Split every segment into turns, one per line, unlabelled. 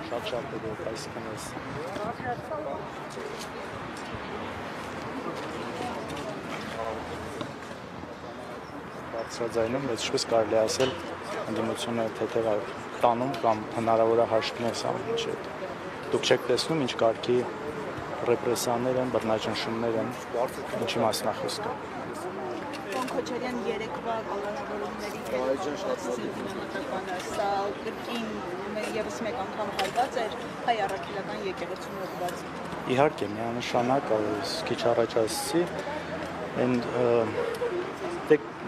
շատ դեպք այսինքն էս բարձրաձայնում, բայց ինչպես կարելի ասել, ընդդիմությունը թեթև տանում կամ հնարավոր է հաշվի սա ինչ է։ Դուք չեք տեսնում ինչ կարգի ռեպրեսիաներ են, բռնաճնշումներ են, ինչի մասն է խոսքը։
Քոչարյան երեկվա կանոնավորումների սա կրկին եւս մեկ անգամ հայված էր հայ առաքելական եկեղեցուն ուղղված։
Իհարկե, միանշանակ, քիչ առաջ ասացի,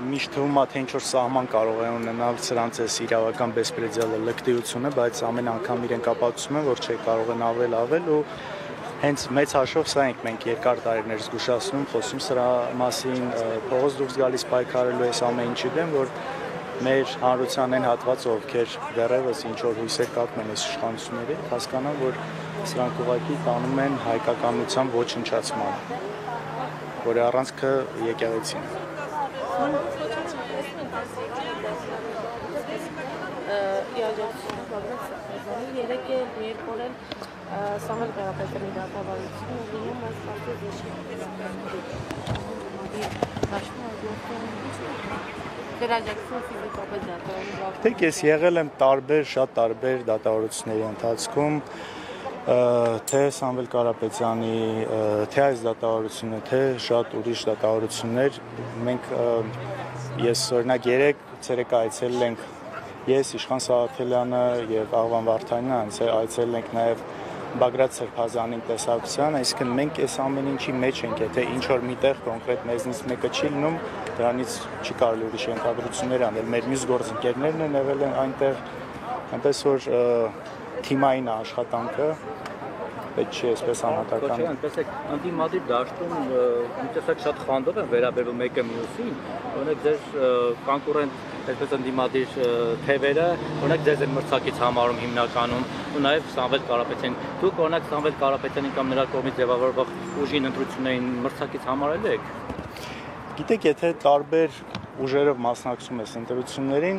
միշտ թվում է, թե ինչ-որ սահման կարող է ունենալ սրանց այս իրավական բեսպրեդելը լկտիությունը, բայց ամեն անգամ իրենք ապացուցում են, որ չէ կարող են ավել ու հենց մեծ հաշվով սա ենք մենք երկար տարիներ զգուշացնում, խոսում սրա մասին, փողոց դուրս գալիս պայքարելու այս ամեն ինչի դեմ, որ մեր հանրության այն հատվածը, ովքեր դեռևս ինչ-որ հույսեր կապում են այս իշխանությունների, հասկանան, որ սրանք ուղղակի տանում են հայկականության ոչնչացման, որի առանցքը եկեղեցին է։
Երեք երկու էլ Սամվել Կարապետյանի դատավարությունը լինում այս
Դեք ես եղել եմ շատ տարբեր դատավարությունների ընթացքում, թե Սամվել Կարապետյանի, թե այս դատավարությունը, թե շատ ուրիշ դատավարություններ, մենք ես օրինակ երեք ցերեկը այցելել ենք ես Իշխան Սաղաթելյանը եւ Աղվան Վարդանյանը այցելել ենք նաեւ Բագրատ Սրբազանին տեսակցության, այսինքն մենք այս ամեն ինչի մեջ ենք, եթե ինչ որ միտեղ կոնկրետ մեզնից մեկը չի լինում, դրանից չի կարելի ուրիշ ենթադրություններ անել։ Մեր մյուս գործընկերներն են եղել են այնտեղ, այնպես որ թիմային աշխատանքը պետք չէ այսպես անհատական։
Այնպես է անդիմադիր դաշտում մի տեսակ շատ խանդով են վերաբերվում մեկը մյուսին, օրինակ ձեր կոնկուրենտ այսպես ընդդիմադիր թևերը, օրինակ ձեզ են մրցակից համարում հիմնականում, ու նաև Սամվել Կարապետյանին։ Դուք օրինակ Սամվել Կարապետյանին կամ նրա կողմից ձևավորվող ուժին ընտրություններին մրցակից համարել եք։
Գիտեք, եթե տարբեր ուժերով մասնակցում ես ընտրություններին,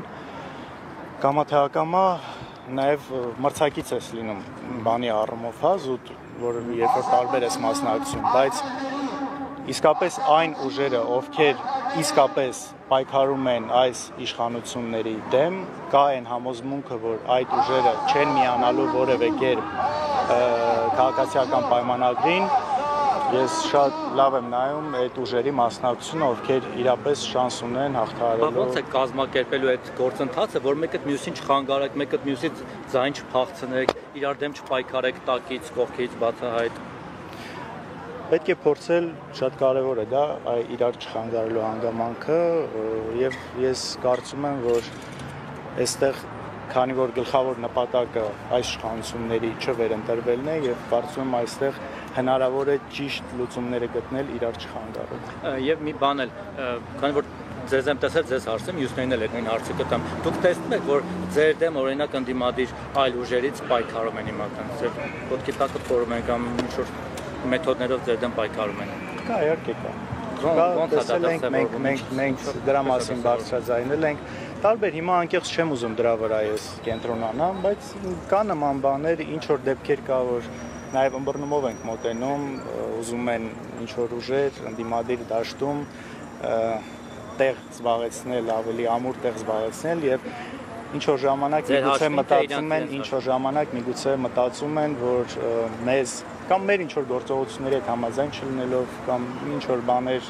կամա-թե-ակամա նաև մրցակից ես լինում բանի առումով, հա, զուտ, որ երբ որ տարբեր ես մասնակցում, բայց իսկապես այն ուժերը, ովքեր իսկապես պայքարում են այս իշխանությունների դեմ, կա այն համոզմունքը, որ այդ ուժերը չեն միանալու որևէ կերպ քաղաքացիական պայմանագրին, ես շատ լավ եմ նայում այդ ուժերի մասնակցությունը, ովքեր իրապես շանս ունեն հաղթահարելու։
Ոնց է կազմակերպելու այդ գործընթացը, որ մեկը մյուսին չխանգարեք, մեկը մյուսից ձայն չփախցնեք, իրար դեմ չպայքարեք տակից, կողքից, բացահայտ։
Պետք է փորձել, շատ կարևոր է դա, իրար չխանգարելու հանգամանքը, եւ ես կարծում եմ, որ այստեղ քանի որ գլխավոր նպատակը այս իշխանությունների չվերընտրվելն է եւ կարծում եմ այստեղ հնարավոր է ճիշտ լուծումները գտնել իրար չխանգարել։
Եվ մի բան էլ, քանի որ ձեզ եմ տեսել, ձեզ հարցեմ, մյուսներին էլ այն հարցը կտամ։ Դուք տեսնում եք, որ ձեր դեմ օրինակ ընդդիմադիր այլ ուժերից պայքարում են հիմնական, ձեր ոտքի տակը փորում են կամ ինչ-որ մեթոդներով ձեր դեմ պայքարում են։
Կա, իհարկե կա։ Մենք դրա մասին բարձրաձայնել ենք։ Տարբեր հիմա անկեղծ չեմ ուզում դրա վրա ես կենտրոնանամ, բայց կա նման բաներ, ինչ որ դեպքեր կա, որ նաև ըմբռնումով ենք մոտենում, ուզում են ինչ որ ուժեր ընդդիմադիր դաշտում տեղ զբաղեցնել, ավելի ամուր տեղ զբաղեցնել եւ ինչ որ ժամանակ միգուցե մտածում են, որ մեզ կամ մեր ինչ որ գործողությունների հետ համաձայն չլինելով կամ ինչ որ բաներ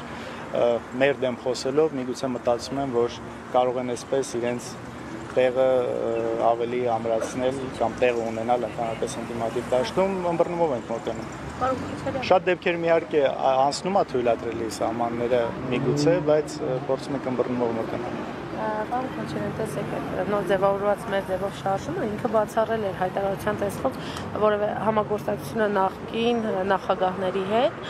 մեր դեմ խոսելով միգուցե մտածում են, որ կարող են այսպես իրենց տեղը ավելի ամրացնել կամ տեղը ունենալ ընդհանրապես ընդդիմադիր դաշտում, ըմբռնումով ենք մոտենում։ Շատ դեպքերում իհարկե անցնում է թույլատրելի սահմանները միգուցե, բայց փորձում ենք ըմբռնումով մոտենալ։
Պարոն Քոչարյան, տեսեք, նոր ձևավորված մեր ձևով շարժումը ինքը բացառել էր հայտարարության տեսքով որևէ համագործակցությունը նախկին նախագահների հետ,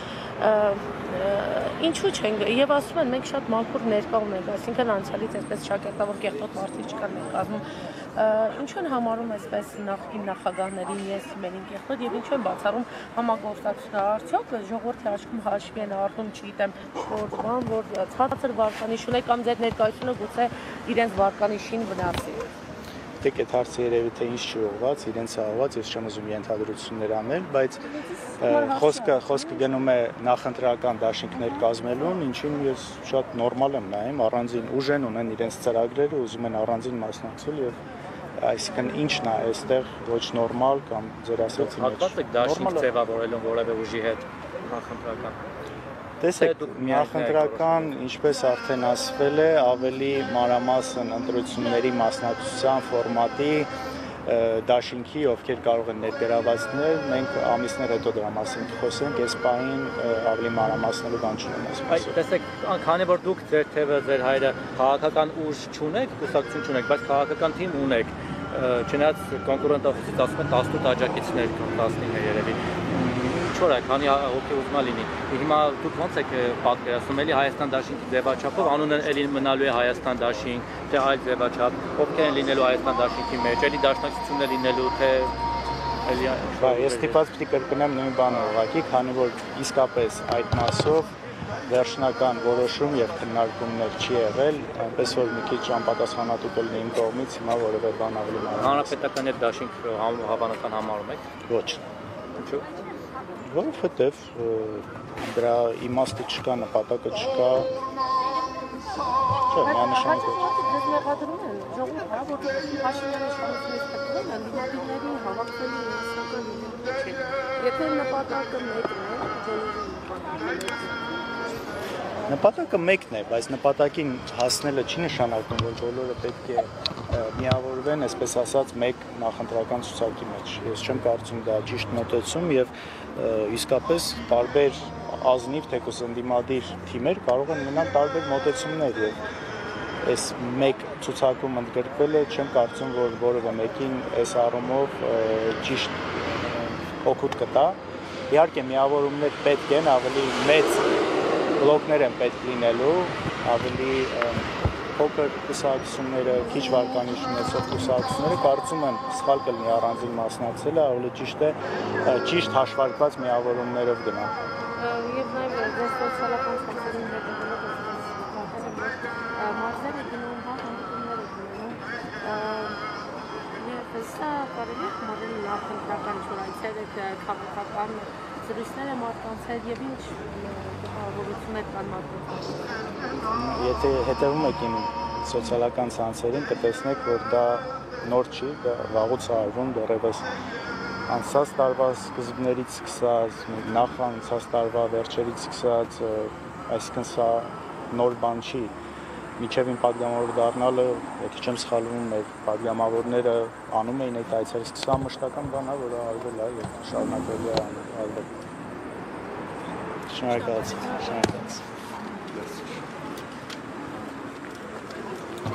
ինչու չենք, եւ ասում են մենք շատ մաքուր ներկա ունենք, այսինքն անցյալից այսպես շակերտավոր կեղտոտ մարդիկ չկան մեր կազմում, ինչու են համարում այսպես նախկին նախագահների ես մերին կեղտոտ եւ ինչու են բացառում համագործակցությունը, արդյոք ժողովրդի աչքում հաշվի են առնում, չգիտեմ, որ ցածր վարկանիշ ունեք կամ ձեր ներկայությունը գուցե իրենց վարկանիշին վնասի։
գիտեք այդ հարցը երևի թե ինձ չի ուղղված, իրենց է ուղղված, ես չեմ ուզում ենթադրություններ անել, բայց խոսքը գնում է նախընտրական դաշինքներ կազմելուն, ինչին ես շատ նորմալ եմ նայում, առանձին ուժ են ունեն իրենց ծրագրերը, ուզում են առանձին մասնակցել եւ այսինքն ինչն է այստեղ ոչ նորմալ կամ ձեր ասացի մեջ։
Հատված եք դաշինք ձևավորելուն որևէ ուժի հետ նախընտրական։
Տեսեք, նախընտրական, ինչպես արդեն ասվել է, ավելի մանրամասն ընտրությունների մասնակցության ֆորմատի դաշինքի, ովքեր կարող են ներգրավացնել, մենք ամիսներ հետո դրա մասին կխոսենք, այս պահին ավելի մանրամասնելու բան չունեմ ասում։
Տեսեք, քանի որ դուք ձեր թևը, ձեր հայրը քաղաքական ուժ չունեք, կուսակցություն չունեք, բայց քաղաքական թիմ ունեք, չնայած կոնկուրենտ օֆիսից ասում են 18 աջակիցներ կամ 15 երևի։ Չոր է, քանի հոգի ուզում է լինի։ Հիմա դուք ո՞նց եք պատկերացնում, էլի Հայաստան դաշինքի ձևաչափով, անունը էլի մնալու է Հայաստան դաշինք, թե այլ ձևաչափ, ովքեր են լինելու Հայաստան դաշինքի մեջ, էլի դաշնակցություն է լինելու, թե էլի
Ես ստիպված պիտի կրկնեմ նույն բանը ուղղակի, քանի որ իսկապես այդ մասով վերջնական որոշում եւ քննարկումներ չի եղել, այնպես որ մի քիչ անպատասխանատու կլինի իմ կողմից, հիմա որևէ բան ավելի մանրամասն։
Հանրապետական հետ դաշինք հավանական համարում եք։
Ոչ։
Ինչու՞։
Որովհետև դրա իմաստը չկա, նպատակը չկա։ Չէ, միանշանակ ոչ։
Դες մեղադրում են ժողովուրդը, որ Փաշինյանի իշխանությունից հետո ընդդիմադիրներին հավաքվելու հստակը չէ։ Եթե նպատակը մեկն է,
Նպատակը մեկն է, բայց նպատակին հասնելը չի նշանակում, որ բոլորը պետք է միավորվեն, այսպես ասած, մեկ նախընտրական ցուցակի մեջ։ Ես չեմ կարծում դա ճիշտ մոտեցում եւ իսկապես տարբեր ազնիվ թեկուզ ընդդիմադիր թիմեր կարող են ունենալ տարբեր մոտեցումներ եւ այս մեկ ցուցակում ընդգրկվելը չեմ կարծում, որ որևէ մեկին այս առումով ճիշտ օգուտ կտա։ Իհարկե միավորումներ պետք են, ավելի մեծ բլոկներ են պետք լինելու, ավելի փոքր կուսակցությունները, քիչ վարկանիշ ունեցող կուսակցությունները կարծում եմ սխալ կլինի առանձին մասնակցելը, ավելի ճիշտ է ճիշտ հաշվարկված միավորումներով գնալ։
Եվ նաև դες սոցիալական ցանցերում հետևելով մարզերը գնում, հանդիպումները գնում, եւ սա կարելի է համարել նախընտրական չորայցերը, քաղաքական զրույցները մարդկանց հետ եւ ինչ տպավորություններ կան մարդկանց։
Եթե հետևում եք իմ սոցիալական ցանցերին, կտեսնեք, որ դա նոր չի, դա վաղուց է արվում, դեռևս անցած տարվա սկզբներից սկսած, նախ անցած տարվա վերջերից սկսած, այսինքն սա նոր բան չի։ Միջև իմ պատգամավոր դառնալը, եթե չեմ սխալվում, մեր պատգամավորները անում էին այդ այցերը, սա մշտական բան է, որը արվել է եւ շարունակվել է արվել։ Շնորհակալություն։